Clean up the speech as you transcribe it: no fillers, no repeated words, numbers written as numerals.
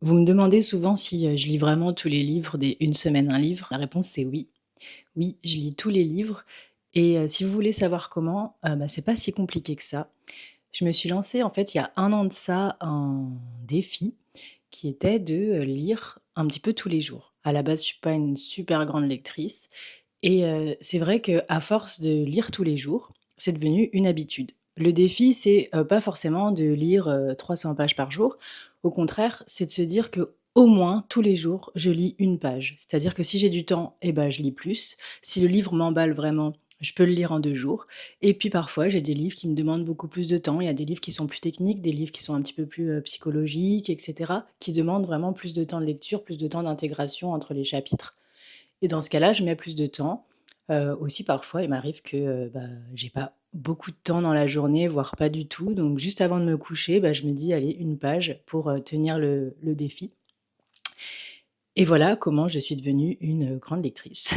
Vous me demandez souvent si, je lis vraiment tous les livres des Une semaine un livre. La réponse c'est oui. Oui, je lis tous les livres et si vous voulez savoir comment, c'est pas si compliqué que ça. Je me suis lancée en fait il y a 1 an de ça un défi qui était de, lire un petit peu tous les jours. À la base, je suis pas une super grande lectrice et c'est vrai qu'à force de lire tous les jours, c'est devenu une habitude. Le défi, c'est, pas forcément de lire, 300 pages par jour. Au contraire, c'est de se dire que au moins tous les jours, je lis une page. C'est-à-dire que si j'ai du temps et ben, je lis plus. Si le livre m'emballe vraiment, je peux le lire en 2 jours et puis parfois, j'ai des livres qui me demandent beaucoup plus de temps. Il y a des livres qui sont plus techniques, des livres qui sont un petit peu plus, psychologiques et cetera, qui demandent vraiment plus de temps de lecture, plus de temps d'intégration entre les chapitres. Et dans ce cas-là, je mets plus de temps. Aussi parfois, il m'arrive que, j'ai pas beaucoup de temps dans la journée, voire pas du tout. Donc juste avant de me coucher, je me dis: «Allez, une page pour, tenir le défi» et voilà comment je suis devenue une, grande lectrice.